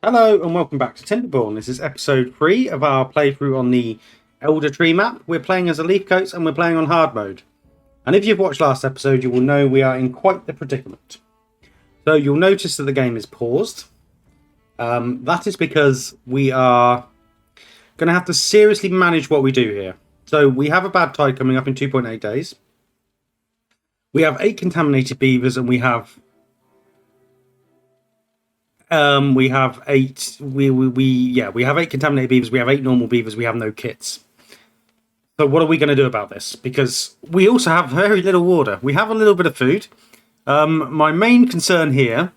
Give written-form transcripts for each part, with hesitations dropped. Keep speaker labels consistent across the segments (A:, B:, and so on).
A: Hello and welcome back to Timberborn. This is episode 3 of our playthrough on the Elder Tree map. We're playing as a Leafcoats and we're playing on hard mode. And if you've watched last episode, you will know we are in quite the predicament. So you'll notice that the game is paused. That is because we are going to have to seriously manage what we do here. So we have a bad tide coming up in 2.8 days. We have 8 contaminated beavers and we have 8. We have 8 contaminated beavers. We have 8 normal beavers. We have no kits. So what are we going to do about this? Because we also have very little water. We have a little bit of food. My main concern here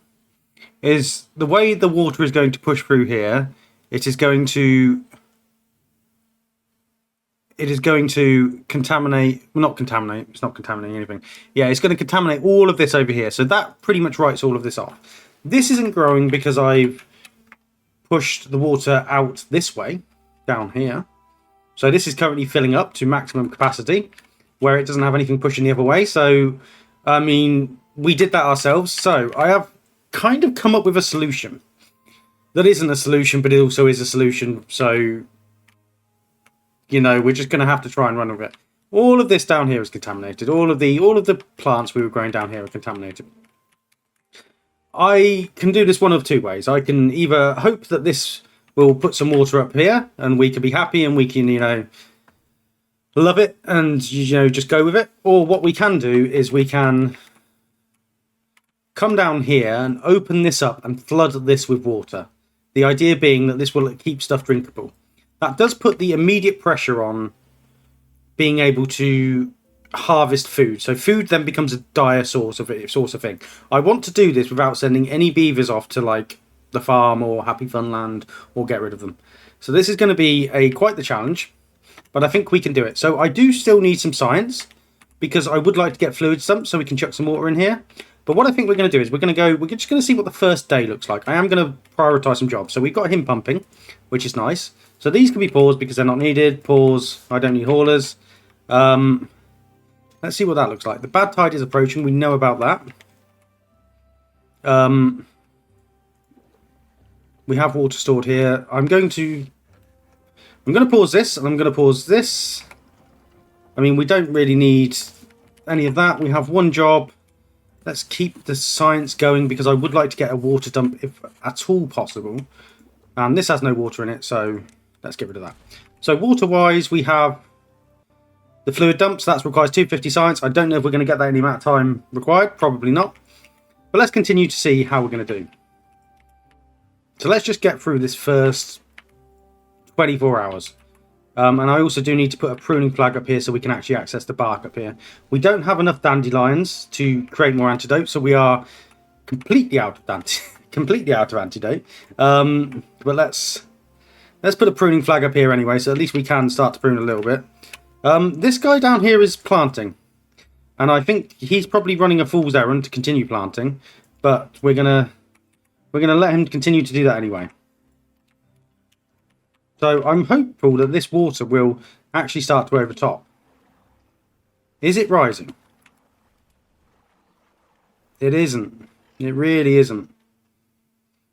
A: is the way the water is going to push through here. It is going to contaminate. Well, not contaminate. It's not contaminating anything. Yeah, it's going to contaminate all of this over here. So that pretty much writes all of this off. This isn't growing because I've pushed the water out this way, down here. So this is currently filling up to maximum capacity, where it doesn't have anything pushing the other way. So, I mean, we did that ourselves. So I have kind of come up with a solution. That isn't a solution, but it also is a solution. So, you know, we're just going to have to try and run with it. All of this down here is contaminated. All of the plants we were growing down here are contaminated. I can do this one of two ways. I can either hope that this will put some water up here and we can be happy and we can, you know, love it and, you know, just go with it. Or what we can do is we can come down here and open this up and flood this with water. The idea being that this will keep stuff drinkable. That does put the immediate pressure on being able to harvest food. So food then becomes a dire source of thing. I want to do this without sending any beavers off to like the farm or Happy Funland or get rid of them. So this is going to be quite the challenge, but I think we can do it. So I do still need some science because I would like to get fluid sumps so we can chuck some water in here. But what I think we're going to do is we're just going to see what the first day looks like. I am going to prioritize some jobs. So we've got him pumping, which is nice. So these can be paused because they're not needed. Pause. I don't need haulers. Let's see what that looks like. The bad tide is approaching. We know about that. We have water stored here. I'm going to pause this, and I'm going to pause this. I mean, we don't really need any of that. We have one job. Let's keep the science going because I would like to get a water dump if at all possible. And this has no water in it, so let's get rid of that. So water-wise, we have the fluid dumps. That requires 250 science. I don't know if we're going to get that any amount of time required. Probably not. But let's continue to see how we're going to do. So let's just get through this first 24 hours. And I also do need to put a pruning flag up here so we can actually access the bark up here. We don't have enough dandelions to create more antidote, so we are completely out of antidote. But let's put a pruning flag up here anyway, so at least we can start to prune a little bit. This guy down here is planting, and I think he's probably running a fool's errand to continue planting, but we're gonna let him continue to do that anyway. So I'm hopeful that this water will actually start to overtop. Is it rising? It isn't. It really isn't.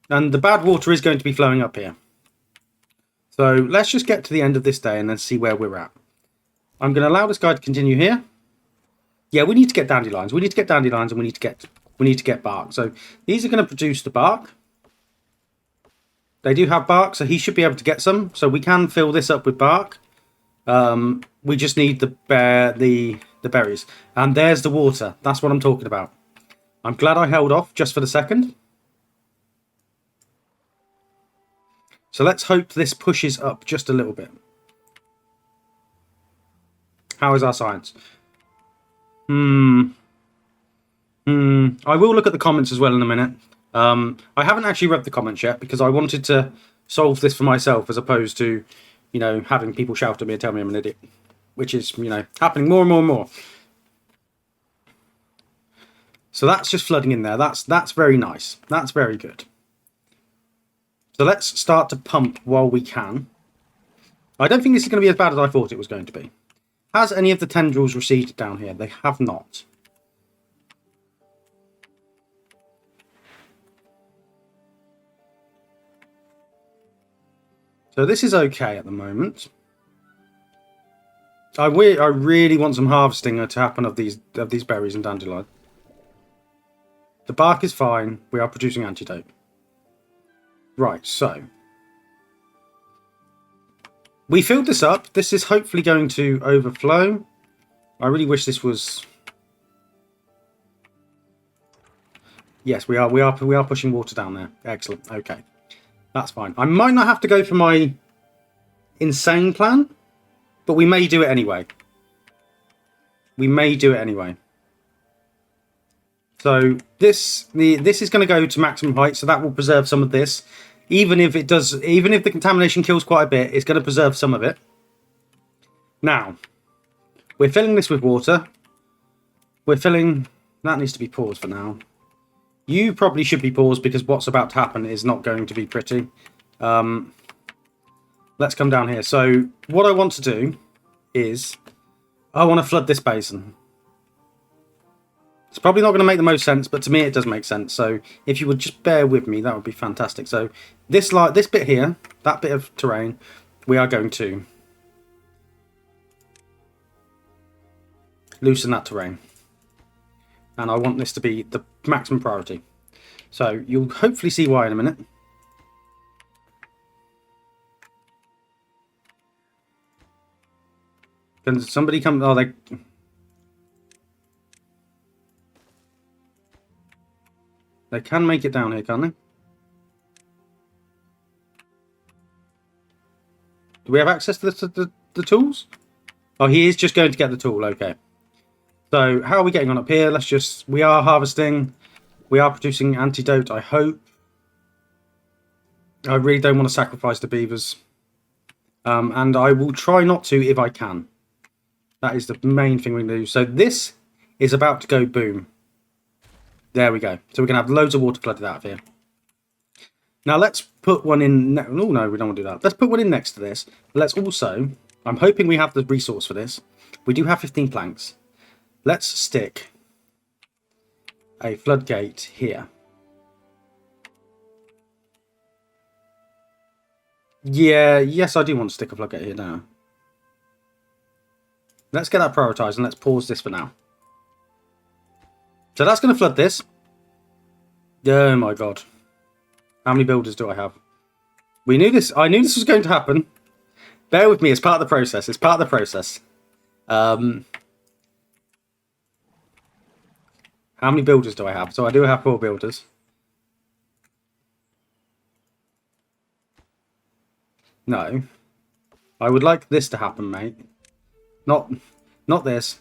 A: And the bad water is going to be flowing up here. So let's just get to the end of this day and then see where we're at. I'm going to allow this guy to continue here. Yeah, we need to get dandelions. We need to get dandelions and we need to get bark. So these are going to produce the bark. They do have bark, so he should be able to get some. So we can fill this up with bark. We just need the berries. And there's the water. That's what I'm talking about. I'm glad I held off just for the second. So let's hope this pushes up just a little bit. How is our science? I will look at the comments as well in a minute. I haven't actually read the comments yet because I wanted to solve this for myself as opposed to, you know, having people shout at me and tell me I'm an idiot, which is, you know, happening more and more and more. So that's just flooding in there. That's very nice. That's very good. So let's start to pump while we can. I don't think this is going to be as bad as I thought it was going to be. Has any of the tendrils receded down here? They have not. So this is okay at the moment. I really want some harvesting to happen of these berries and dandelion. The bark is fine. We are producing antidote. Right, so we filled this up. This is hopefully going to overflow. I really wish this was. Yes, we are pushing water down there. Excellent. Okay, that's fine. I might not have to go for my insane plan, but we may do it anyway. So this is going to go to maximum height, so that will preserve some of this. Even if the contamination kills quite a bit, it's going to preserve some of it. Now, we're filling this with water. That needs to be paused for now. You probably should be paused because what's about to happen is not going to be pretty. Let's come down here. So what I want to do is I want to flood this basin. It's probably not going to make the most sense, but to me it does make sense. So if you would just bear with me, that would be fantastic. So this bit here, that bit of terrain, we are going to loosen that terrain. And I want this to be the maximum priority. So you'll hopefully see why in a minute. Can somebody come? Oh, they can make it down here, can't they? Do we have access to the tools? Oh, he is just going to get the tool. Okay. So how are we getting on up here? We are harvesting. We are producing antidote, I hope. I really don't want to sacrifice the beavers. And I will try not to if I can. That is the main thing we do. So this is about to go boom. There we go. So we're going to have loads of water flooded out of here. Now let's put one in. Oh no, we don't want to do that. Let's put one in next to this. But let's also. I'm hoping we have the resource for this. We do have 15 planks. Let's stick a floodgate here. Yeah, yes, I do want to stick a floodgate here now. Let's get that prioritized and let's pause this for now. So that's going to flood this. Oh my god. How many builders do I have? We knew this. I knew this was going to happen. Bear with me. It's part of the process. It's part of the process. How many builders do I have? So I do have 4 builders. No. I would like this to happen, mate. Not this.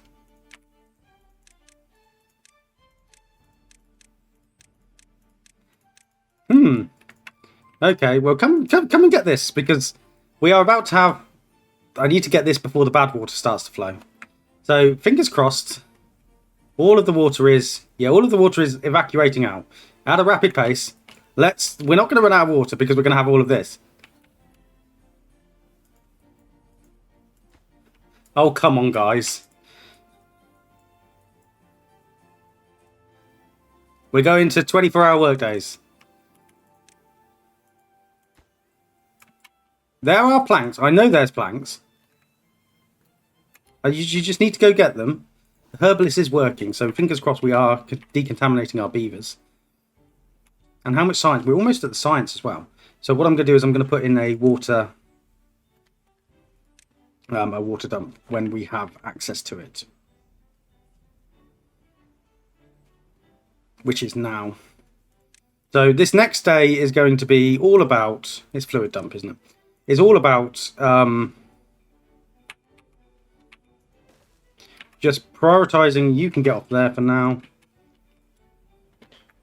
A: Okay, well, come and get this, because we are about to have... I need to get this before the bad water starts to flow. So, fingers crossed. All of the water is evacuating out at a rapid pace. We're not going to run out of water because we're going to have all of this. Oh, come on, guys. We're going to 24-hour workdays. There are planks. I know there's planks. You just need to go get them. The herbalist is working, so fingers crossed we are decontaminating our beavers. And how much science? We're almost at the science as well. So what I'm going to do is I'm going to put in a water dump when we have access to it. Which is now. So this next day is going to be all about... It's fluid dump, isn't it? It's all about... just prioritizing. You can get off there for now.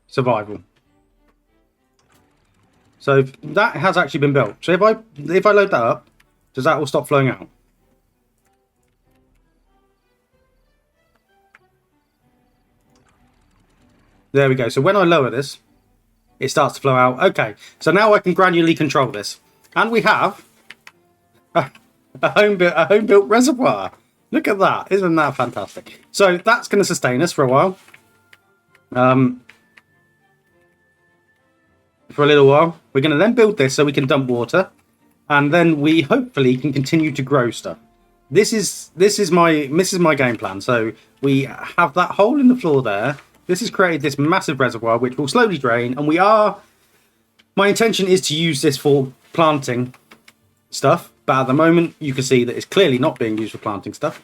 A: Survival. So that has actually been built. So if I load that up, does that all stop flowing out? There we go. So when I lower this, it starts to flow out. Okay. So now I can gradually control this, and we have a home-built reservoir. Look at that. Isn't that fantastic? So that's going to sustain us for a while. For a little while. We're going to then build this so we can dump water. and then we hopefully can continue to grow stuff. This is my game plan. So we have that hole in the floor there. This has created this massive reservoir which will slowly drain, and my intention is to use this for planting stuff, but at the moment you can see that it's clearly not being used for planting stuff.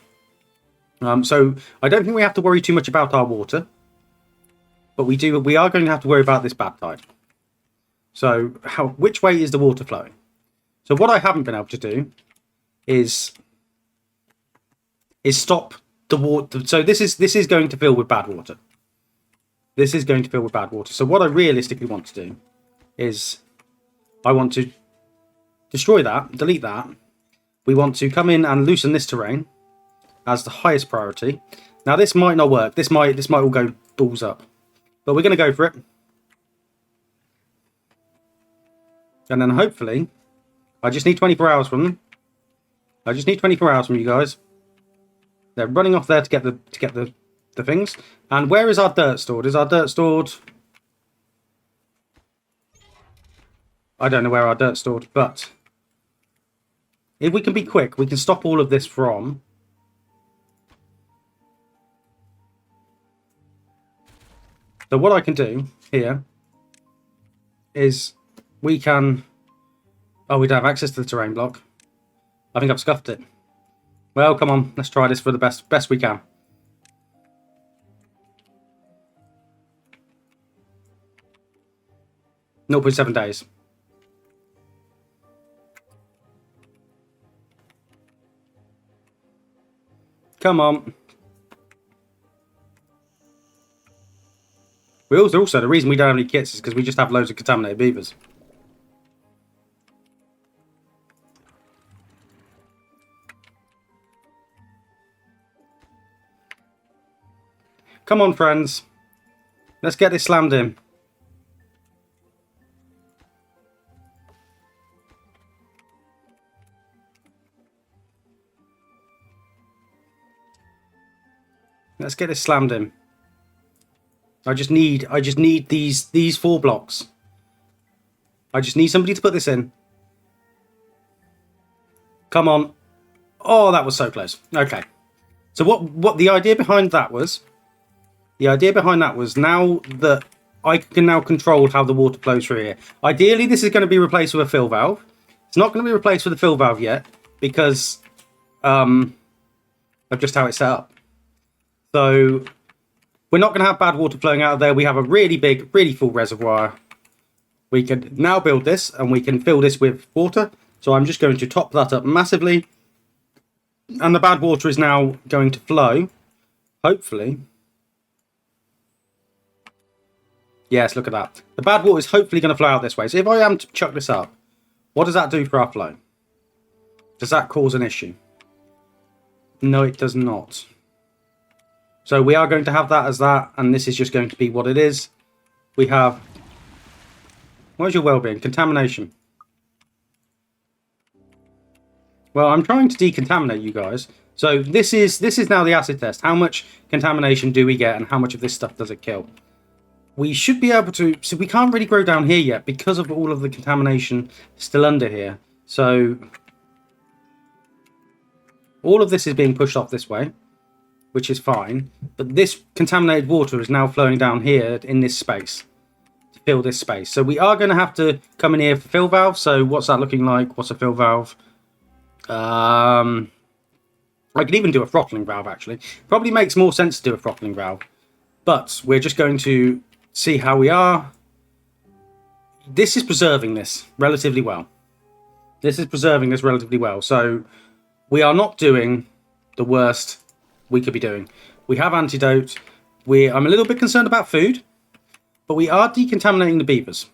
A: So I don't think we have to worry too much about our water, but we are going to have to worry about this bad tide. So which way is the water flowing? So what I haven't been able to do is stop the water. So this is going to fill with bad water. This is going to fill with bad water. So what I realistically want to do is I want to destroy that, delete that. We want to come in and loosen this terrain as the highest priority. Now this might not work. This might all go balls up, but we're going to go for it. And then hopefully, I just need 24 hours from them. I just need 24 hours from you guys. They're running off there to get the things. And where is our dirt stored? Is our dirt stored? I don't know where our dirt's stored, but if we can be quick, we can stop all of this from... So what I can do here is we can... Oh, we don't have access to the terrain block. I think I've scuffed it. Well, come on, let's try this for the best we can. .7 days. Come on. Also, the reason we don't have any kits is because we just have loads of contaminated beavers. Come on, friends. Let's get this slammed in. Let's get this slammed in. I just need these 4 blocks. I just need somebody to put this in. Come on. Oh, that was so close. Okay. So what the idea behind that was? The idea behind that was now that I can now control how the water flows through here. Ideally, this is going to be replaced with a fill valve. It's not going to be replaced with a fill valve yet because of just how it's set up. So we're not going to have bad water flowing out of there. We have a really big, really full reservoir. We can now build this and we can fill this with water. So I'm just going to top that up massively. And the bad water is now going to flow, hopefully. Yes, look at that. The bad water is hopefully going to flow out this way. So if I am to chuck this up, what does that do for our flow? Does that cause an issue? No, it does not. So we are going to have that as that, and this is just going to be what it is. We have... What is your well-being? Contamination. Well, I'm trying to decontaminate you guys. So this is now the acid test. How much contamination do we get, and how much of this stuff does it kill? We should be able to... So we can't really grow down here yet because of all of the contamination still under here. So all of this is being pushed off this way, which is fine. But this contaminated water is now flowing down here in this space to fill this space. So we are going to have to come in here for fill valve. So what's that looking like? What's a fill valve? I could even do a throttling valve, actually. Probably makes more sense to do a throttling valve. But we're just going to see how we are. This is preserving this relatively well. This is preserving this relatively well. So we are not doing the worst we could be doing. We have antidote. I'm a little bit concerned about food, but we are decontaminating the beavers.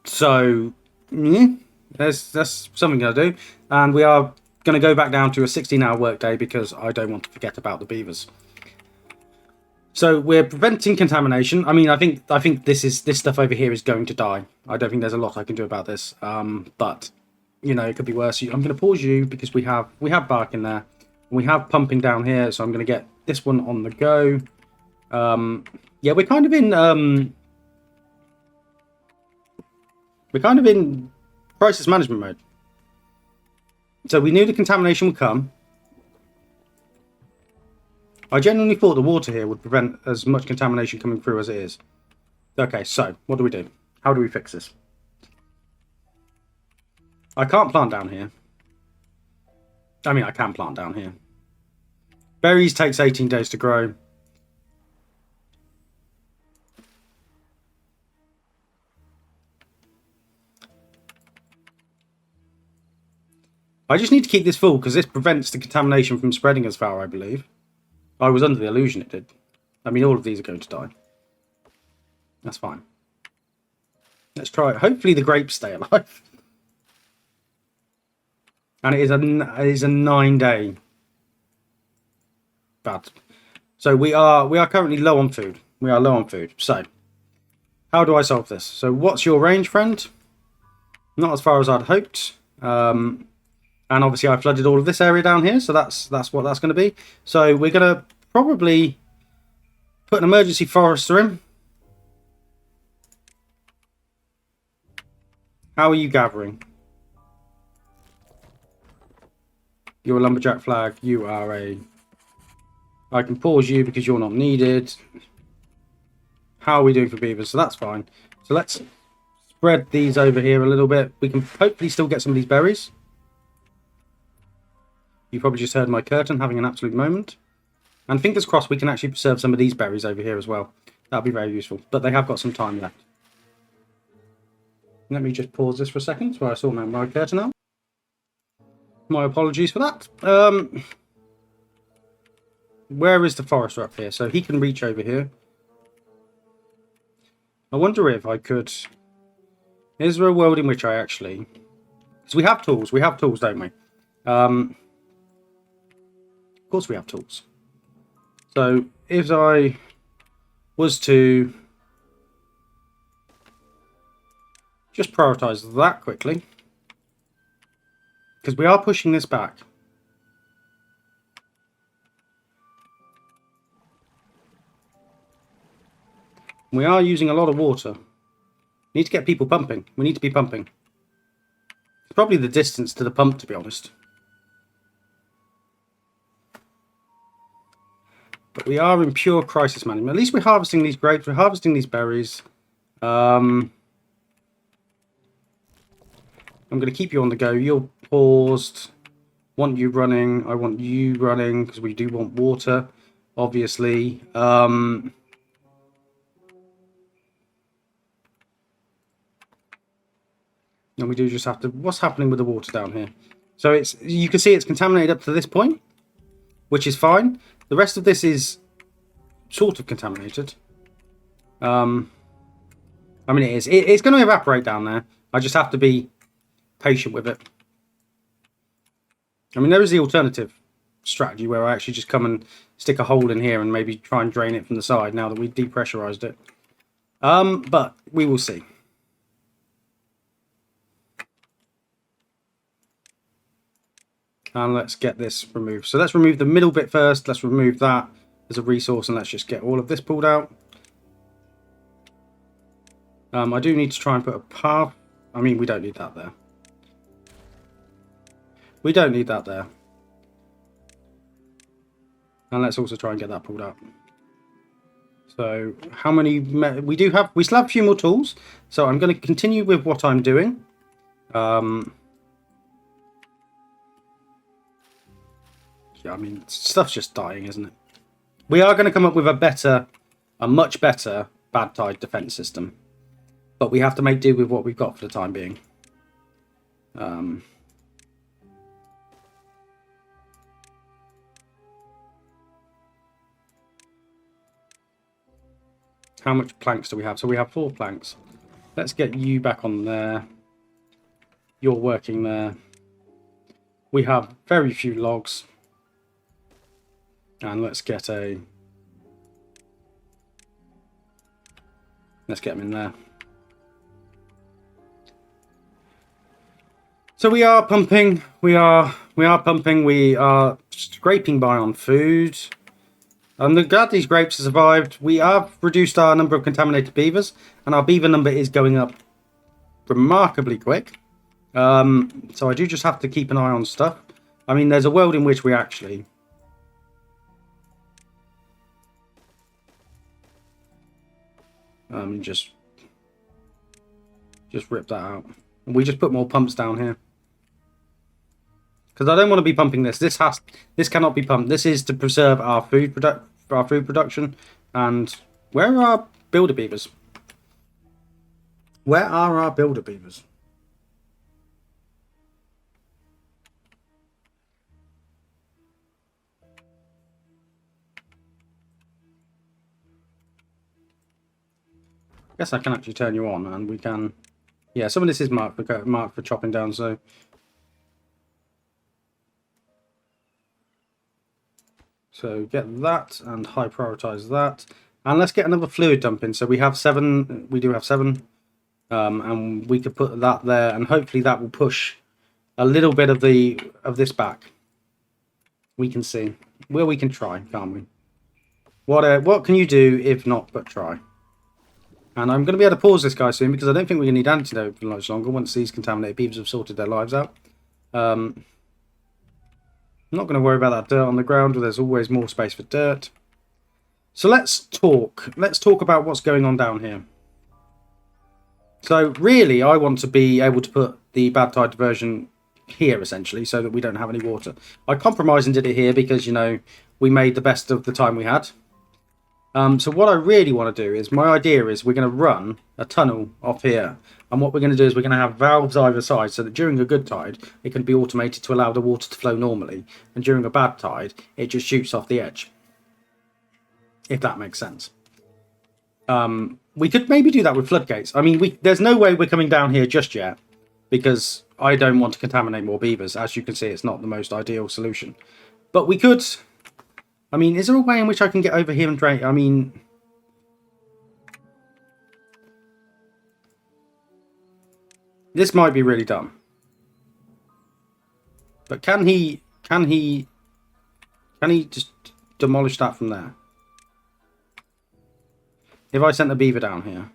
A: So that's something I'm going to do. And we are going to go back down to a 16-hour workday because I don't want to forget about the beavers. So we're preventing contamination. I mean, I think this stuff over here is going to die. I don't think there's a lot I can do about this. But you know, it could be worse. I'm going to pause you because we have bark in there. We have pumping down here, so I'm going to get this one on the go. Yeah, we're kind of in crisis management mode. So we knew the contamination would come. I genuinely thought the water here would prevent as much contamination coming through as it is. Okay, so what do we do? How do we fix this? I can't plant down here. I mean, I can plant down here. Berries takes 18 days to grow. I just need to keep this full because this prevents the contamination from spreading as far, I believe. I was under the illusion it did. I mean, all of these are going to die. That's fine. Let's try it. Hopefully the grapes stay alive. And it is a 9-day bad. So we are currently low on food. We are low on food. So how do I solve this? So what's your range, friend? Not as far as I'd hoped. And obviously I flooded all of this area down here, so that's what that's going to be. So we're going to probably put an emergency forester in. How are you gathering? You're a lumberjack flag. You are a... I can pause you because you're not needed. How are we doing for beavers? So that's fine. So let's spread these over here a little bit. We can hopefully still get some of these berries. You probably just heard my curtain having an absolute moment. And fingers crossed we can actually preserve some of these berries over here as well. That'll be very useful. But they have got some time left. Let me just pause this for a second while I sort my curtain out. My apologies for that. Where is the forester up here? So he can reach over here. I wonder if I could... Is there a world in which I actually... Because we have tools. We have tools, don't we? Of course we have tools. So if I was to just prioritize that quickly, because we are pushing this back. We are using a lot of water. We need to get people pumping. We need to be pumping. It's probably the distance to the pump, to be honest. But we are in pure crisis management. At least we're harvesting these grapes. We're harvesting these berries. I'm going to keep you on the go. You're paused. Want you running. I want you running because we do want water, obviously. And we do just have to... What's happening with the water down here? So it's... You can see it's contaminated up to this point, which is fine. The rest of this is sort of contaminated. I mean, it is. It's going to evaporate down there. I just have to be patient with it. I mean, there is the alternative strategy where I actually just come and stick a hole in here and maybe try and drain it from the side now that we've depressurized it. But we will see. And let's get this removed. So let's remove the middle bit first. Let's remove that as a resource and let's just get all of this pulled out. I do need to try and put a path. I mean, we don't need that there. We don't need that there. And let's also try and get that pulled out. So how many... We still have a few more tools. So I'm going to continue with what I'm doing. Yeah, I mean, stuff's just dying, isn't it? We are going to come up with a much better bad tide defense system. But we have to make do with what we've got for the time being. How much planks do we have? So we have 4 planks. Let's get you back on there. You're working there. We have very few logs. And let's get them in there. So we are pumping. We are pumping. We are scraping by on food. I'm glad these grapes have survived. We have reduced our number of contaminated beavers, and our beaver number is going up remarkably quick. So I do just have to keep an eye on stuff. I mean, there's a world in which we actually... just rip that out. And we just put more pumps down here. Because I don't want to be pumping this. This cannot be pumped. This is to preserve our food production. And where are our builder beavers? Where are our builder beavers? I guess I can actually turn you on, and we can... Yeah, some of this is marked for chopping down, so... So get that, and high prioritize that. And let's get another fluid dump in. So we have 7, we do have 7. And we could put that there, and hopefully that will push a little bit of this back. We can see. Well, we can try, can't we? What can you do if not but try? And I'm going to be able to pause this guy soon because I don't think we're going to need antidote for much longer once these contaminated beavers have sorted their lives out. I'm not going to worry about that dirt on the ground. There's always more space for dirt. So let's talk. Let's talk about what's going on down here. So really, I want to be able to put the bad tide diversion here, essentially, so that we don't have any water. I compromised and did it here because, you know, we made the best of the time we had. So what I really want to do is, my idea is we're going to run a tunnel off here. And what we're going to do is we're going to have valves either side so that during a good tide, it can be automated to allow the water to flow normally. And during a bad tide, it just shoots off the edge. If that makes sense. We could maybe do that with floodgates. I mean, there's no way we're coming down here just yet. Because I don't want to contaminate more beavers. As you can see, it's not the most ideal solution. But we could... I mean, is there a way in which I can get over here and drain? I mean... This might be really dumb. But can he just demolish that from there? If I sent a beaver down here.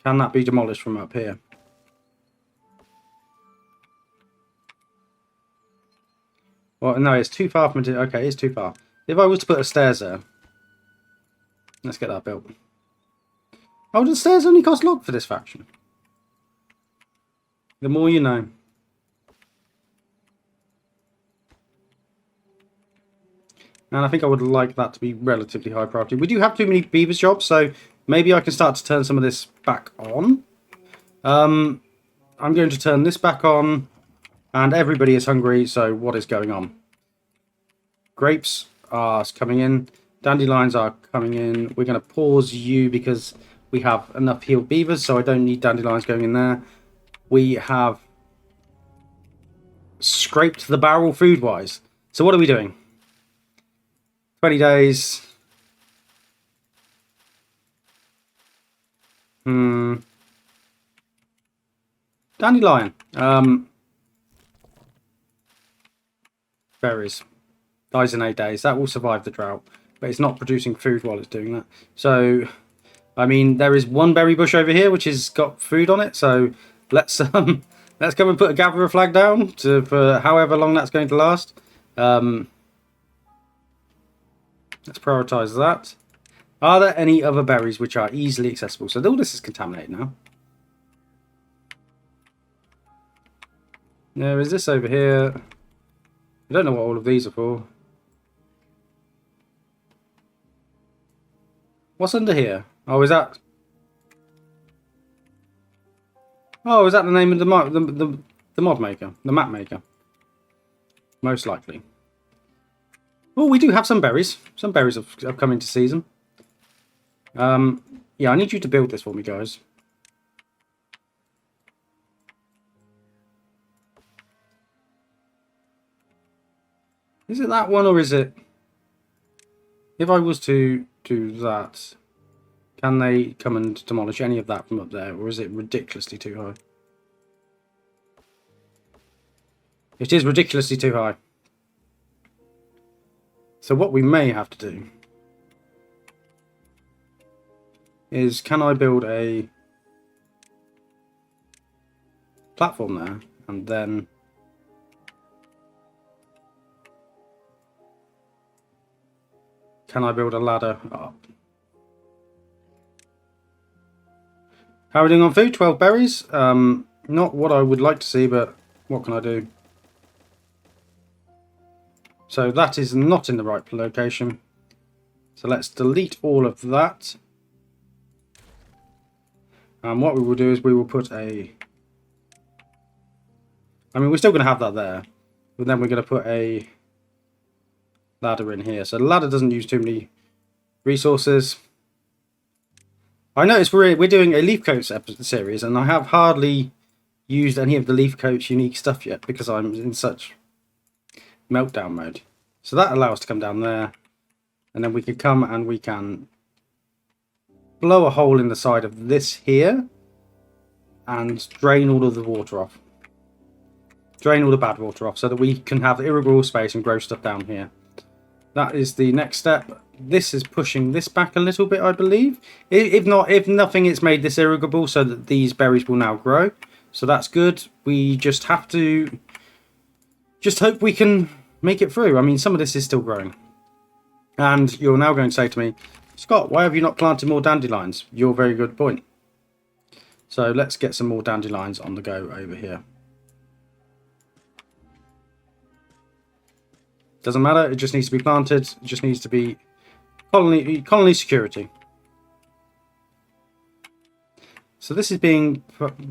A: Can that be demolished from up here? Well, no, it's too far from it. Okay, it's too far. If I was to put a stairs there. Let's get that built. Oh, the stairs only cost log for this faction. The more you know. And I think I would like that to be relatively high priority. We do have too many beavers jobs, so maybe I can start to turn some of this back on. I'm going to turn this back on. And everybody is hungry, so what is going on? Grapes are coming in. Dandelions are coming in. We're going to pause you because we have enough healed beavers, so I don't need dandelions going in there. We have scraped the barrel food-wise. So what are we doing? 20 days. Dandelion. Berries. Dies in 8 days. That will survive the drought. But it's not producing food while it's doing that. So, I mean, there is one berry bush over here which has got food on it. So, let's come and put a gatherer flag down for however long that's going to last. Let's prioritize that. Are there any other berries which are easily accessible? So all this is contaminated now. There is this over here. I don't know what all of these are for. What's under here? Oh, is that... Oh, is that the name of the mod maker? The map maker? Most likely. Oh, we do have some berries. Some berries have come into season. Yeah, I need you to build this for me, guys. Is it that one or is it... If I was to do that, can they come and demolish any of that from up there? Or is it ridiculously too high? It is ridiculously too high. So what we may have to do is, can I build a platform there? And then... can I build a ladder up? How are we doing on food? 12 berries. Not what I would like to see, but what can I do? So that is not in the right location. So let's delete all of that. And what we will do is we will put a... I mean, we're still going to have that there. But then we're going to put a ladder in here. So the ladder doesn't use too many resources. I noticed we're doing a Leafcoats series, and I have hardly used any of the Leafcoats unique stuff yet because I'm in such meltdown mode. So that allows us to come down there, and then we can come and we can blow a hole in the side of this here and drain all of the water off. Drain all the bad water off so that we can have irrigable space and grow stuff down here. That is the next step. This is pushing this back a little bit, I believe. If nothing, it's made this irrigable so that these berries will now grow. So that's good. We just have to just hope we can make it through. I mean, some of this is still growing. And you're now going to say to me, Scott, why have you not planted more dandelions? Your very good point. So let's get some more dandelions on the go over here. Doesn't matter, it just needs to be planted. It just needs to be colony security. So this is being,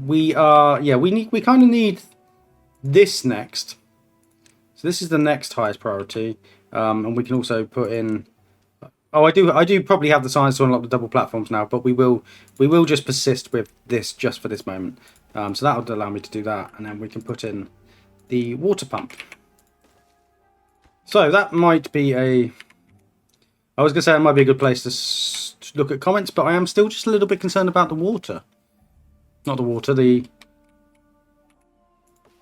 A: we kind of need this next. So this is the next highest priority, and we can also put in. Oh, I do probably have the science to unlock the double platforms now, but we will just persist with this just for this moment. So that would allow me to do that, and then we can put in the water pump. So that might be a... I was going to say it might be a good place to look at comments, but I am still just a little bit concerned about the water. Not the water, the...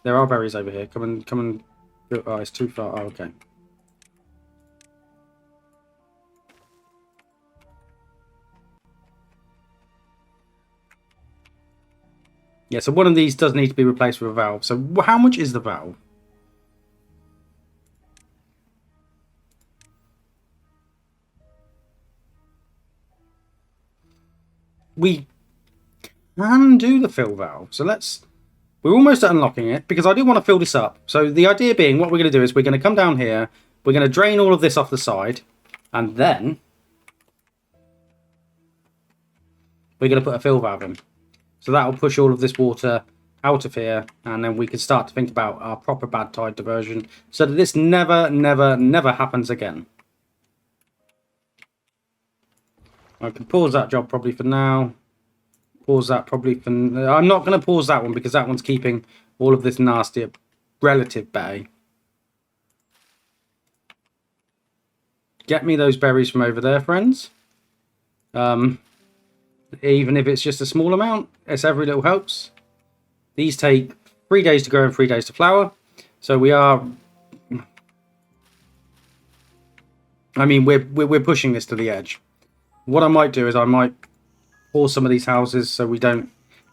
A: There are berries over here. Come and... Oh, it's too far. Oh, okay. Yeah, so one of these does need to be replaced with a valve. So how much is the valve? We can do the fill valve. So we're almost at unlocking it because I do want to fill this up. So the idea being what we're going to do is we're going to come down here. We're going to drain all of this off the side. And then we're going to put a fill valve in. So that will push all of this water out of here. And then we can start to think about our proper bad tide diversion. So that this never, never, never happens again. I can pause that job probably for now. Pause that probably for... I'm not going to pause that one because that one's keeping all of this nasty at relative bay. Get me those berries from over there, friends. Even if it's just a small amount, it's every little helps. These take 3 days to grow and 3 days to flower. So we are... I mean, we're pushing this to the edge. What I might do is I might pause some of these houses so we don't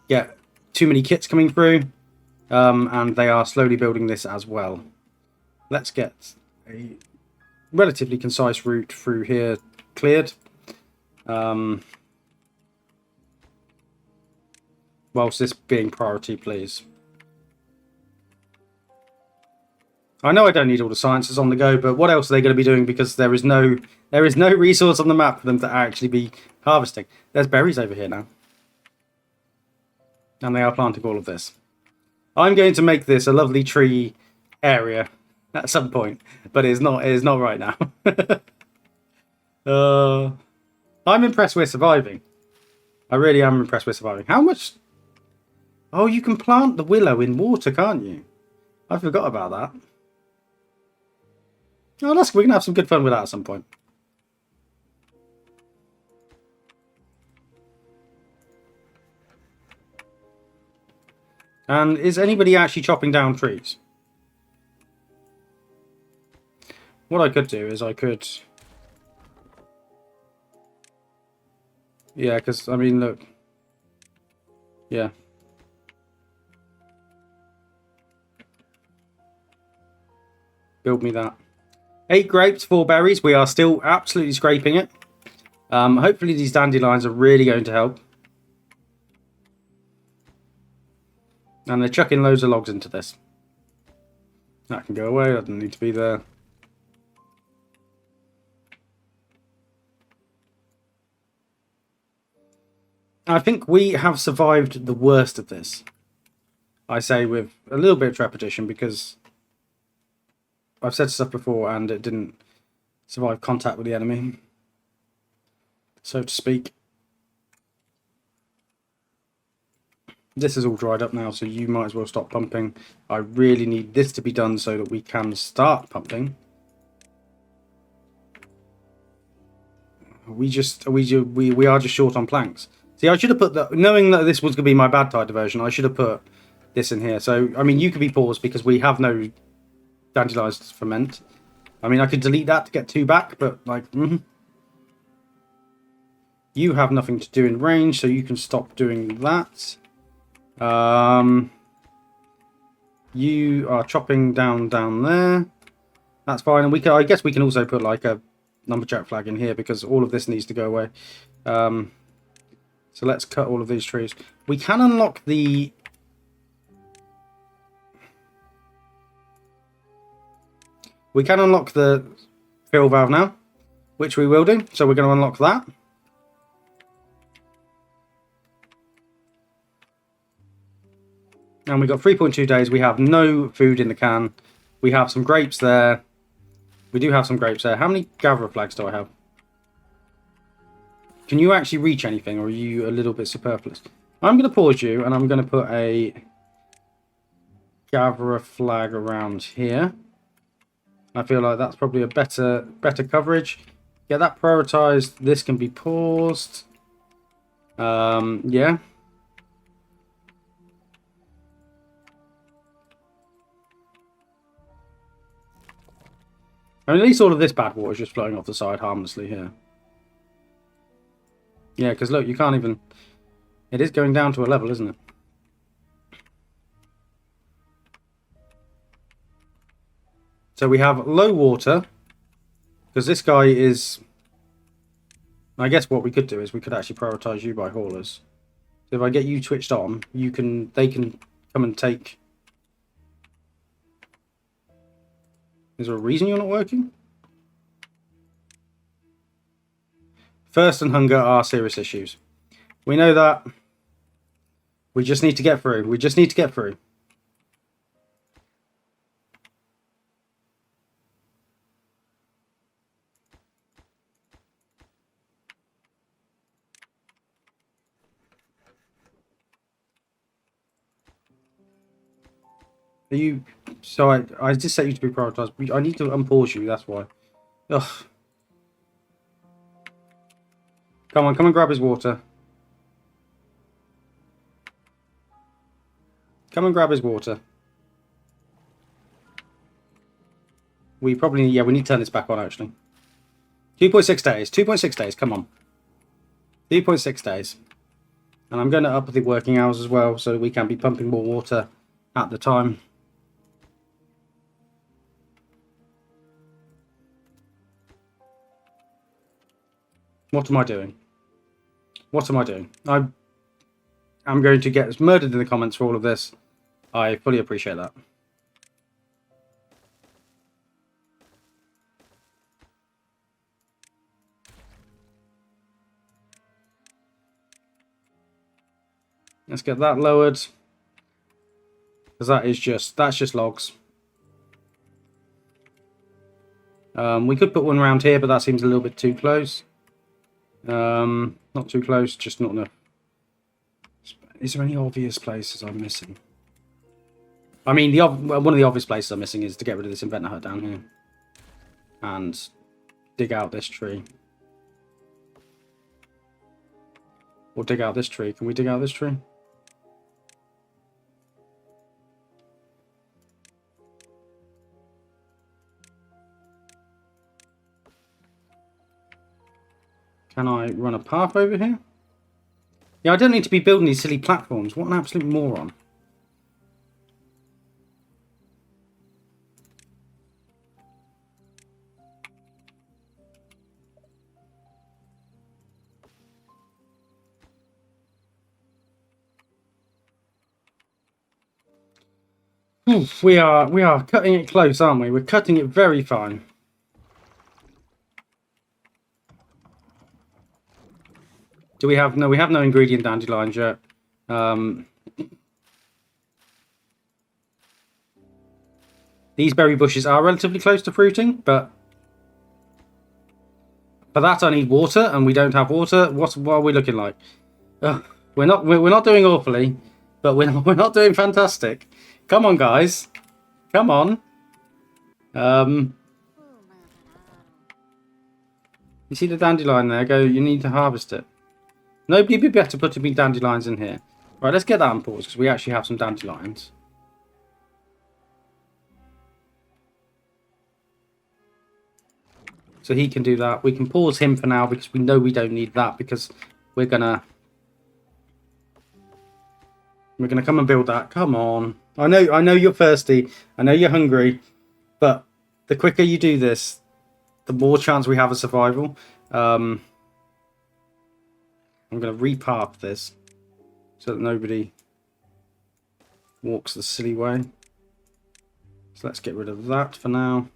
A: get too many kits coming through. And they are slowly building this as well. Let's get a relatively concise route through here cleared. Whilst this being priority, please. I know I don't need all the sciences on the go, but what else are they going to be doing? Because there is no resource on the map for them to actually be harvesting. There's berries over here now. And they are planting all of this. I'm going to make this a lovely tree area at some point, but it's not right now. I'm impressed we're surviving. I really am impressed we're surviving. How much... Oh, you can plant the willow in water, can't you? I forgot about that. Oh, we're going to have some good fun with that at some point. And is anybody actually chopping down trees? What I could do is I could... Yeah, because, I mean, look. Yeah. Build me that. 8 grapes, 4 berries. We are still absolutely scraping it. Hopefully these dandelions are really going to help. And they're chucking loads of logs into this. That can go away. That doesn't need to be there. I think we have survived the worst of this. I say with a little bit of trepidation because I've said stuff before and it didn't survive contact with the enemy, so to speak. This is all dried up now, so you might as well stop pumping. I really need this to be done so that we can start pumping. We are just short on planks. See, I should have put that, knowing that this was going to be my bad tide diversion, I should have put this in here. So, I mean, you could be paused because we have no dandelions to ferment. I mean, I could delete that to get 2 back, but, like, You have nothing to do in range, so you can stop doing that. You are chopping down there. That's fine, and we can. I guess we can also put like a lumberjack flag in here because all of this needs to go away. So let's cut all of these trees. We can unlock the... We can unlock the fill valve now, which we will do. So we're going to unlock that. And we've got 3.2 days. We have no food in the can. We have some grapes there. We do have some grapes there. How many gatherer flags do I have? Can you actually reach anything, or are you a little bit superfluous? I'm going to pause you, and I'm going to put a gatherer flag around here. I feel like that's probably a better coverage. Get that prioritized. This can be paused. Yeah. I mean, at least all of this bad water is just flowing off the side harmlessly here. Yeah, because look, you can't even... It is going down to a level, isn't it? So we have low water, because this guy is... I guess what we could do is we could actually prioritize you by haulers. So if I get you twitched on, they can come and take... Is there a reason you're not working? Thirst and hunger are serious issues. We know that. We just need to get through. We just need to get through. Are you... So I just set you to be prioritized. I need to unpause you, that's why. Ugh. Come on, come and grab his water. Come and grab his water. We probably... Yeah, we need to turn this back on, actually. 2.6 days. 2.6 days, come on. 2.6 days. And I'm going to up the working hours as well, so we can be pumping more water at the time. What am I doing? What am I doing? I'm going to get murdered in the comments for all of this. I fully appreciate that. Let's get that lowered. Because that's just logs. We could put one around here, but that seems a little bit too close. Not too close, just not enough. Is there any obvious places I'm missing? I mean, one of the obvious places I'm missing is to get rid of this inventor hut down here. And dig out this tree. Or dig out this tree. Can we dig out this tree? Can I run a path over here? Yeah, I don't need to be building these silly platforms. What an absolute moron. Oof, we are cutting it close, aren't we? We're cutting it very fine. Do we have... No, we have no ingredient dandelions yet. These berry bushes are relatively close to fruiting, but for that I need water, and we don't have water. What are we looking like? We're not doing awfully, but we're not doing fantastic. Come on, guys. Come on. You see the dandelion there? Go. You need to harvest it. Nobody would be better putting dandelions in here. Right, let's get that on pause because we actually have some dandelions. So he can do that. We can pause him for now because we know we don't need that because we're gonna come and build that. Come on. I know you're thirsty. I know you're hungry, but the quicker you do this, the more chance we have of survival. I'm gonna repath this so that nobody walks the silly way. So let's get rid of that for now.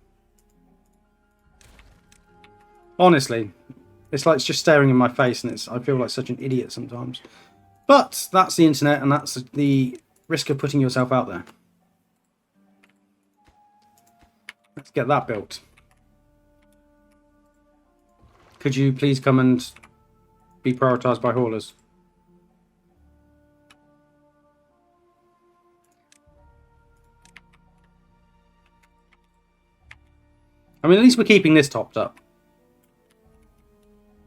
A: Honestly, it's like it's just staring in my face, and I feel like such an idiot sometimes. But that's the internet, and that's the risk of putting yourself out there. Let's get that built. Could you please come and be prioritised by haulers? I mean, at least we're keeping this topped up.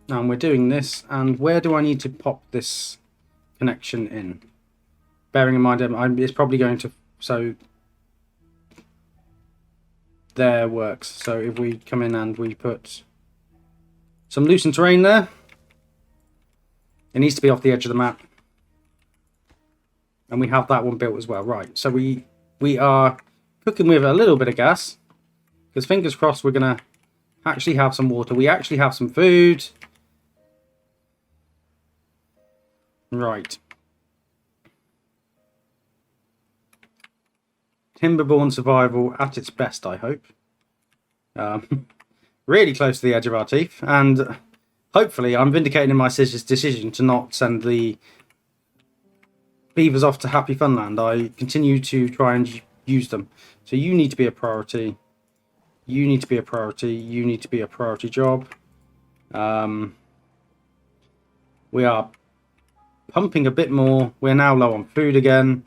A: And we're doing this, and where do I need to pop this connection in? Bearing in mind, it's probably going to... So, there works. So if we come in and we put some loosened terrain there, it needs to be off the edge of the map. And we have that one built as well. Right, so we are cooking with a little bit of gas, because fingers crossed we're going to actually have some water. We actually have some food. Right. Timberborn survival at its best, I hope. Really close to the edge of our teeth. And hopefully I'm vindicating in my decision to not send the beavers off to Happy Funland. I continue to try and use them. So you need to be a priority. You need to be a priority. You need to be a priority job. We are pumping a bit more. We're now low on food again.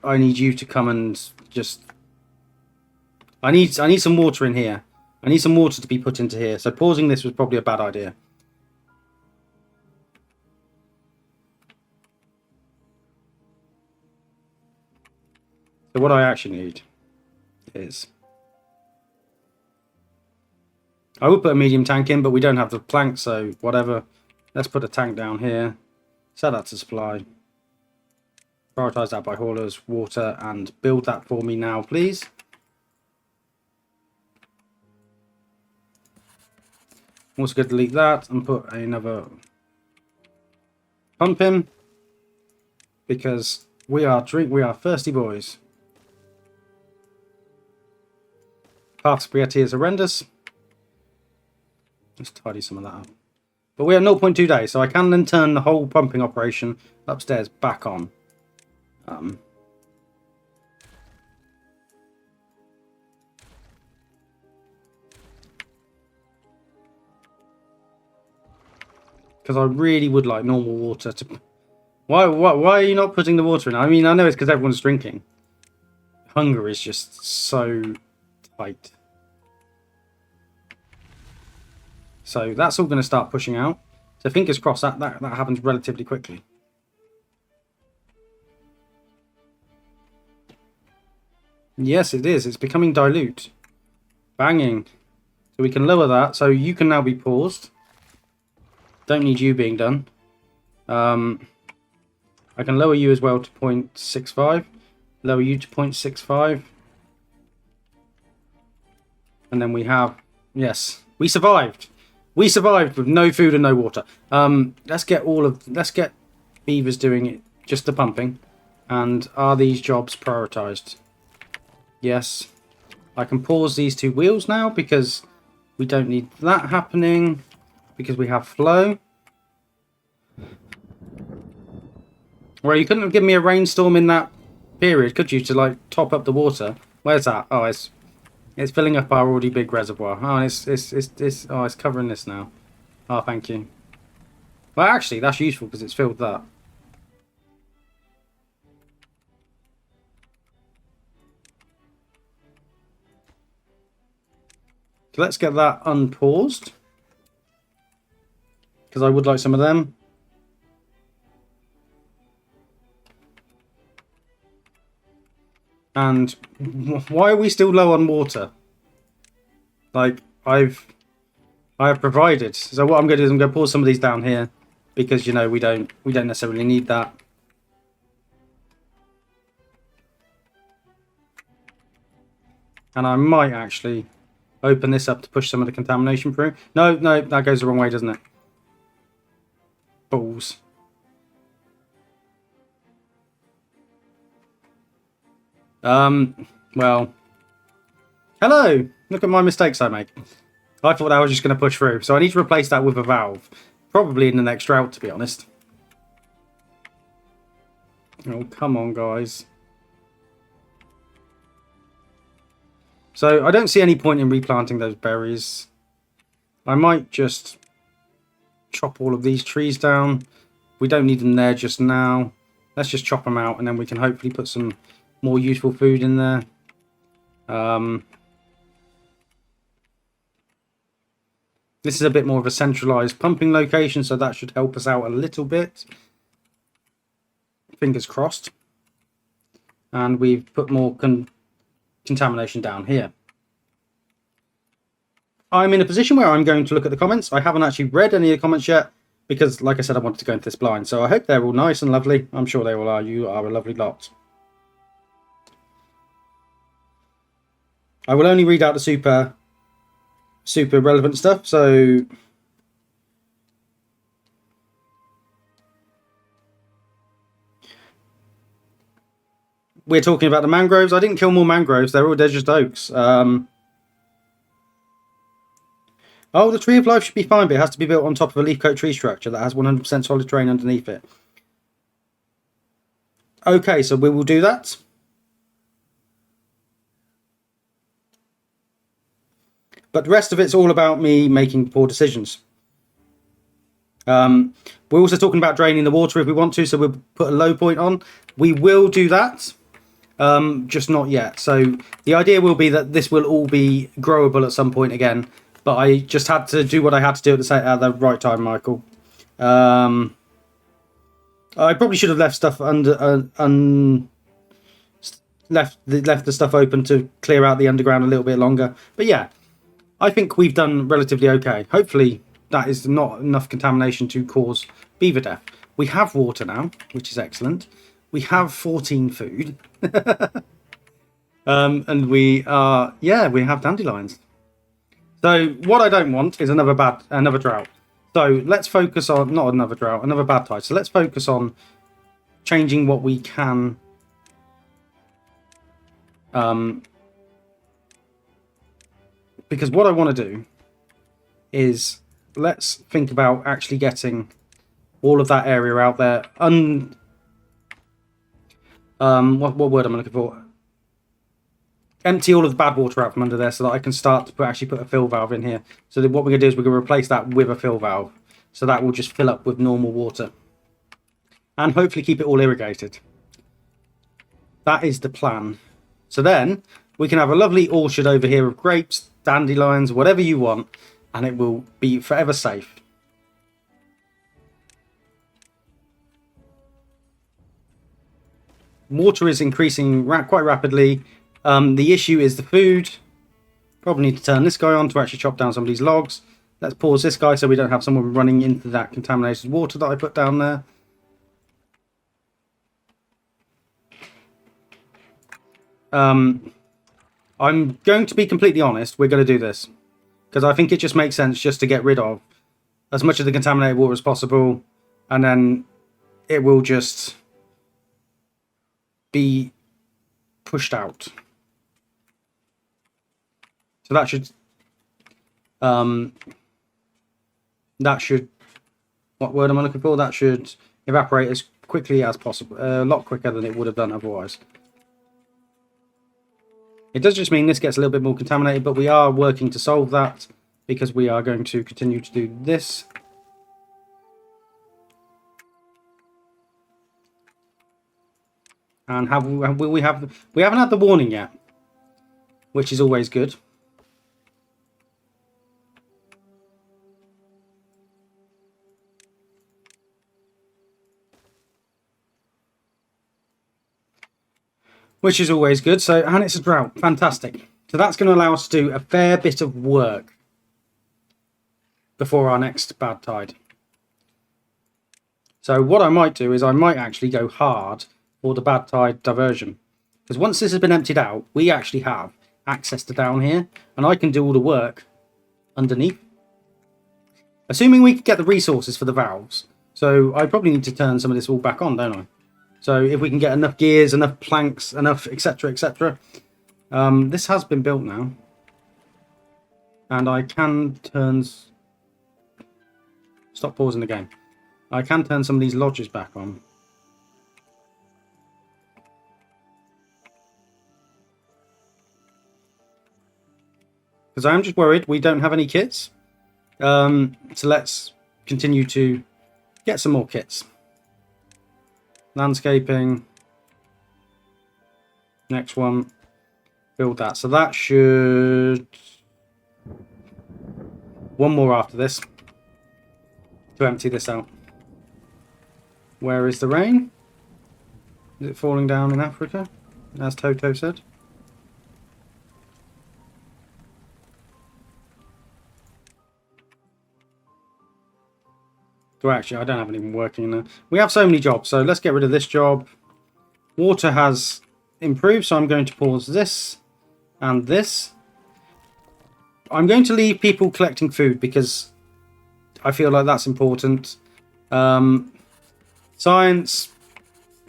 A: I need you to come and just... I need some water in here. I need some water to be put into here. So pausing this was probably a bad idea. So what I actually need is... I would put a medium tank in, but we don't have the plank, so whatever. Let's put a tank down here. Set that to supply. Prioritise that by haulers, water, and build that for me now, please. I'm also going to delete that and put another pump in, because we are thirsty boys. Path spaghetti is horrendous. Let's tidy some of that up. But we have 0.2 days, so I can then turn the whole pumping operation upstairs back on. Because I really would like normal water to... Why are you not putting the water in? I mean, I know it's because everyone's drinking. Hunger is just so tight. So that's all going to start pushing out. So fingers crossed that happens relatively quickly. Yes, it is. It's becoming dilute. Banging. So we can lower that. So you can now be paused. Don't need you being done. I can lower you as well to 0.65. Lower you to 0.65. And then we have... Yes, we survived. We survived with no food and no water. Let's get beavers doing it, just the pumping. And are these jobs prioritized? Yes. I can pause these two wheels now because we don't need that happening because we have flow. Well, you couldn't have given me a rainstorm in that period, could you, to like top up the water? Where's that? Oh, it's filling up our already big reservoir. Oh, it's covering this now. Oh, thank you. Well, actually, that's useful because it's filled that. So let's get that unpaused because I would like some of them. And why are we still low on water? Like, I have provided. So what I'm going to do is I'm going to pour some of these down here because, you know, we don't necessarily need that. And I might actually open this up to push some of the contamination through. No, that goes the wrong way, doesn't it? Balls. Well, hello. Look at my mistakes I make. I thought I was just going to push through, so I need to replace that with a valve. Probably in the next drought, to be honest. Oh, come on, guys. So, I don't see any point in replanting those berries. I might just chop all of these trees down. We don't need them there just now. Let's just chop them out, and then we can hopefully put some more useful food in there. This is a bit more of a centralized pumping location, so that should help us out a little bit. Fingers crossed. And we've put more contamination down here. I'm in a position where I'm going to look at the comments. I haven't actually read any of the comments yet because, like I said, I wanted to go into this blind. So I hope they're all nice and lovely. I'm sure they all are. You are a lovely lot. I will only read out the super relevant stuff. So we're talking about the mangroves. I didn't kill more mangroves. They're just oaks. Oh, the tree of life should be fine, but it has to be built on top of a leafcoat tree structure that has 100% solid terrain underneath it. Okay, so we will do that. But the rest of it's all about me making poor decisions. We're also talking about draining the water if we want to, so we'll put a low point on. We will do that, just not yet. So the idea will be that this will all be growable at some point again, but I just had to do what I had to do at the right time, Michael. I probably should have left stuff left the stuff open to clear out the underground a little bit longer. But yeah, I think we've done relatively okay. Hopefully that is not enough contamination to cause beaver death. We have water now, which is excellent. We have 14 food. And we have dandelions. So what I don't want is another drought. So let's focus on, not another drought, another bad tide. So let's focus on changing what we can. Because what I want to do is let's think about actually getting all of that area out there. What word am I looking for? Empty all of the bad water out from under there so that I can start to actually put a fill valve in here. So that what we're going to do is we're going to replace that with a fill valve. So that will just fill up with normal water. And hopefully keep it all irrigated. That is the plan. So then we can have a lovely orchard over here of grapes, dandelions, whatever you want. And it will be forever safe. Water is increasing quite rapidly. The issue is the food. Probably need to turn this guy on to actually chop down some of these logs. Let's pause this guy so we don't have someone running into that contaminated water that I put down there. I'm going to be completely honest. We're going to do this because I think it just makes sense just to get rid of as much of the contaminated water as possible, and then it will just be pushed out. So that should what word am I looking for? That should evaporate as quickly as possible, a lot quicker than it would have done otherwise. It does just mean this gets a little bit more contaminated, but we are working to solve that because we are going to continue to do this. And we haven't had the warning yet, which is always good. Which is always good. So, and it's a drought. Fantastic. So that's going to allow us to do a fair bit of work before our next bad tide. So what I might do is I might actually go hard for the bad tide diversion. Because once this has been emptied out, we actually have access to down here. And I can do all the work underneath. Assuming we can get the resources for the valves. So I probably need to turn some of this all back on, don't I? So if we can get enough gears, enough planks, enough etc, etc. This has been built now. And I can turn... Stop pausing the game. I can turn some of these lodges back on. Because I am just worried we don't have any kits. So let's continue to get some more kits. Landscaping. Next one. Build that. So that should... One more after this. To empty this out. Where is the rain? Is it falling down in Africa? As Toto said. So actually, I don't have anyone working in there. We have so many jobs, so let's get rid of this job. Water has improved, so I'm going to pause this and this. I'm going to leave people collecting food because I feel like that's important. Science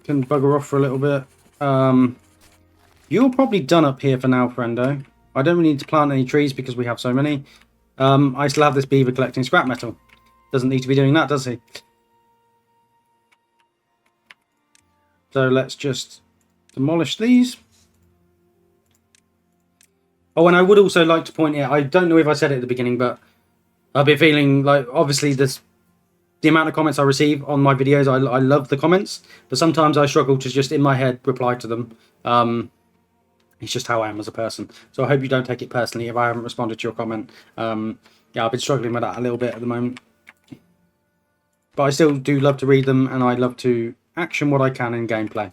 A: can bugger off for a little bit. You're probably done up here for now, friendo. I don't really need to plant any trees because we have so many. I still have this beaver collecting scrap metal. Doesn't need to be doing that, does he? So let's just demolish these. Oh, and I would also like to point out, I don't know if I said it at the beginning, but I've been feeling like, obviously, the amount of comments I receive on my videos, I love the comments, but sometimes I struggle to just, in my head, reply to them. It's just how I am as a person. So I hope you don't take it personally if I haven't responded to your comment. Yeah, I've been struggling with that a little bit at the moment. But I still do love to read them, and I love to action what I can in gameplay.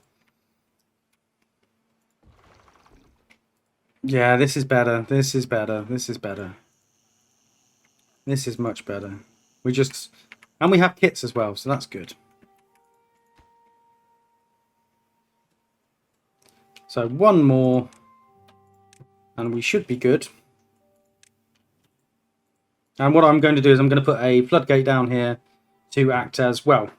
A: Yeah, this is better. This is better. This is better. This is much better. And we have kits as well, so that's good. So one more, and we should be good. And what I'm going to do is I'm going to put a floodgate down here to act as well.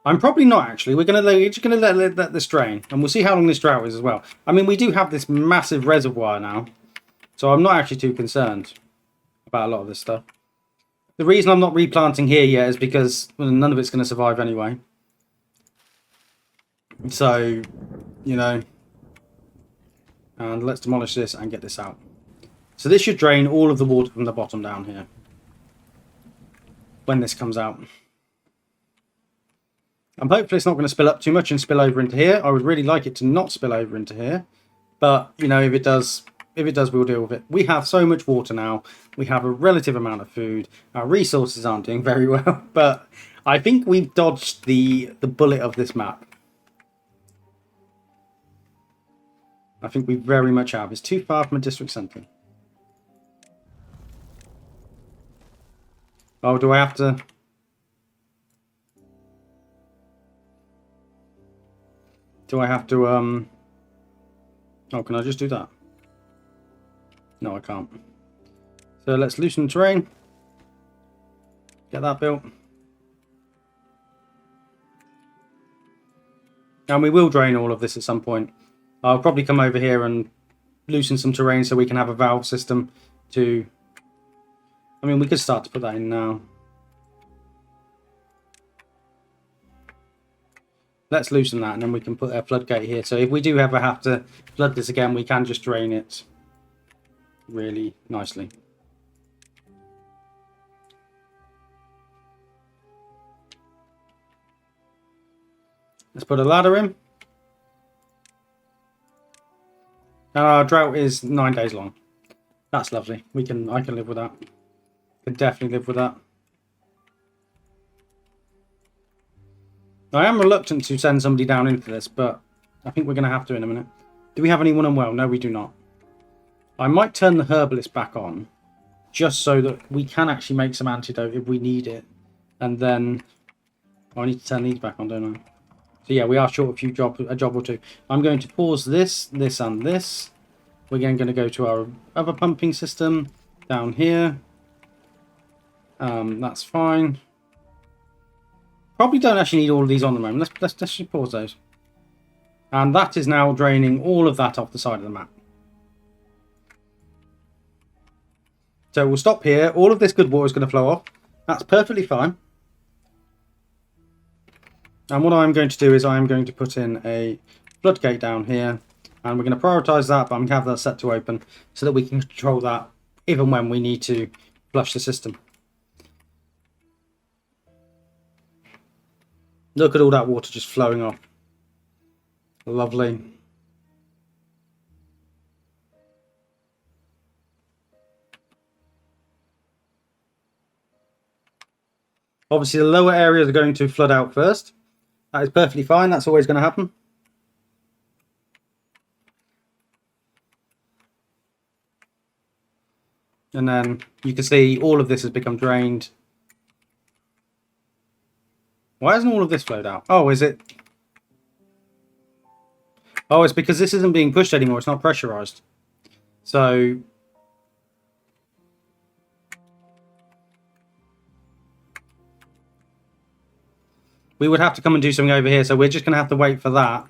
A: I'm probably not actually. We're just going to let this drain, and we'll see how long this drought is as well. I mean, we do have this massive reservoir now, so I'm not actually too concerned about a lot of this stuff. The reason I'm not replanting here yet is because none of it's going to survive anyway. So, you know, and let's demolish this and get this out. So this should drain all of the water from the bottom down here when this comes out. I'm hopeful it's not going to spill up too much and spill over into here. I would really like it to not spill over into here. But, you know, if it does, we'll deal with it. We have so much water now. We have a relative amount of food. Our resources aren't doing very well. But I think we've dodged the bullet of this map. I think we very much have. It's too far from a district centre. Oh, do I have to... Do I have to Oh, can I just do that? No, I can't. So let's loosen the terrain. Get that built. And we will drain all of this at some point. I'll probably come over here and loosen some terrain so we can have a valve system to... I mean, we could start to put that in now. Let's loosen that and then we can put a floodgate here. So if we do ever have to flood this again, we can just drain it really nicely. Let's put a ladder in. And our drought is 9 days long. That's lovely. I can live with that. Can definitely live with that. I am reluctant to send somebody down into this, but I think we're going to have to in a minute. Do we have anyone unwell? No, we do not. I might turn the herbalist back on, just so that we can actually make some antidote if we need it. And then... Oh, I need to turn these back on, don't I? So yeah, we are short a job or two. I'm going to pause this, this and this. We're again going to go to our other pumping system down here. That's fine. Probably don't actually need all of these on the moment. Let's just pause those. And that is now draining all of that off the side of the map. So we'll stop here. All of this good water is going to flow off. That's perfectly fine. And what I'm going to do is I'm going to put in a floodgate down here. And we're going to prioritise that, but I'm going to have that set to open so that we can control that even when we need to flush the system. Look at all that water just flowing off. Lovely. Obviously, the lower areas are going to flood out first. That is perfectly fine. That's always going to happen. And then you can see all of this has become drained. Why hasn't all of this flowed out? Oh, is it? Oh, it's because this isn't being pushed anymore. It's not pressurized. So we would have to come and do something over here. So we're just going to have to wait for that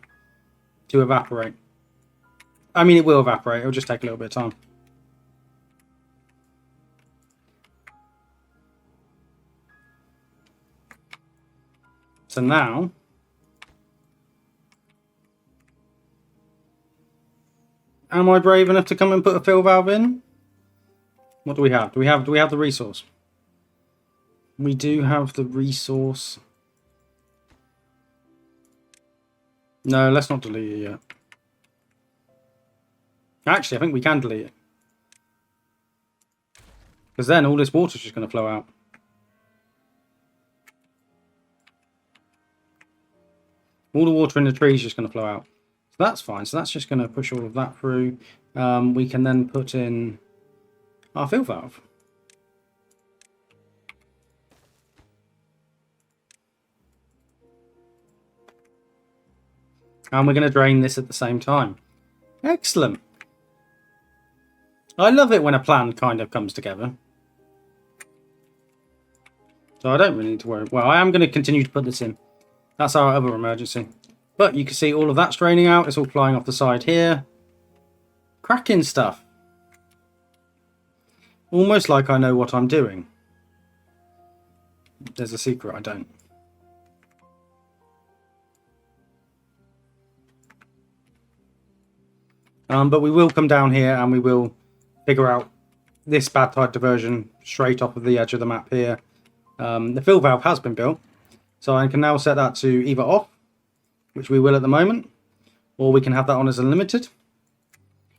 A: to evaporate. I mean, it will evaporate. It'll just take a little bit of time. So now, am I brave enough to come and put a fill valve in? What do we have? Do we have the resource? We do have the resource. No, let's not delete it yet. Actually, I think we can delete it. Because then all this water is just going to flow out. All the water in the tree is just going to flow out. So that's fine. So that's just going to push all of that through. We can then put in our fill valve. And we're going to drain this at the same time. Excellent. I love it when a plan kind of comes together. So I don't really need to worry. Well, I am going to continue to put this in. That's our other emergency. But you can see all of that's draining out. It's all flying off the side here. Cracking stuff. Almost like I know what I'm doing. There's a secret I don't. But we will come down here and we will figure out this bad tide diversion straight off of the edge of the map here. The fill valve has been built. So I can now set that to either off, which we will at the moment, or we can have that on as unlimited.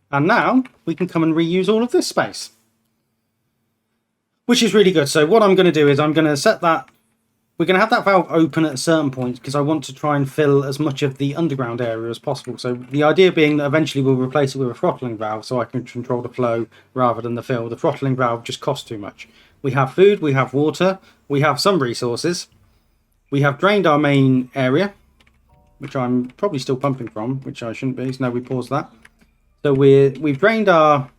A: And now we can come and reuse all of this space, which is really good. So what I'm going to do is I'm going to set that, we're going to have that valve open at a certain point because I want to try and fill as much of the underground area as possible. So the idea being that eventually we'll replace it with a throttling valve so I can control the flow rather than the fill. The throttling valve just costs too much. We have food, we have water, we have some resources. We have drained our main area, which I'm probably still pumping from, which I shouldn't be. So now we pause that. So we've drained the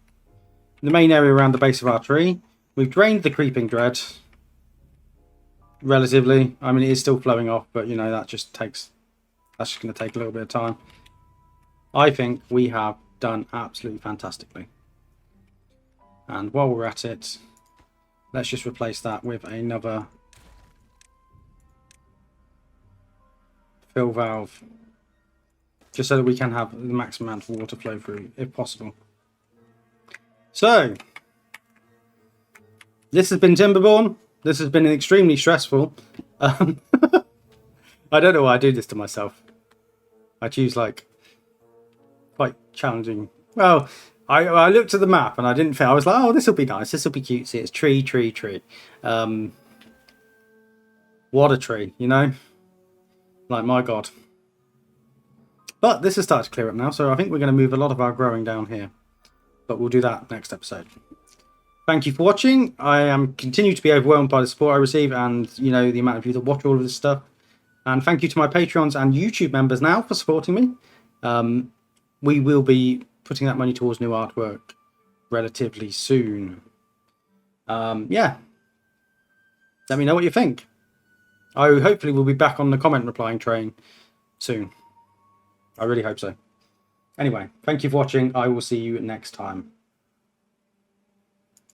A: main area around the base of our tree. We've drained the creeping dread. Relatively. I mean, it is still flowing off, but you know, that's just going to take a little bit of time. I think we have done absolutely fantastically. And while we're at it, let's just replace that with another fill valve, just so that we can have the maximum amount of water flow through if possible. So this has been Timberborn. This has been extremely stressful. I don't know why I do this to myself. I choose like quite challenging. Well, I looked at the map and I didn't think. I was like, oh, this will be nice. This will be cutesy. It's tree, tree, tree. What a tree, you know? Like, my God. But this has started to clear up now, so I think we're going to move a lot of our growing down here. But we'll do that next episode. Thank you for watching. I am continue to be overwhelmed by the support I receive and, you know, the amount of you that watch all of this stuff. And thank you to my Patreons and YouTube members now for supporting me. We will be putting that money towards new artwork relatively soon. Yeah. Let me know what you think. I hopefully will be back on the comment replying train soon. I really hope so. Anyway, thank you for watching. I will see you next time.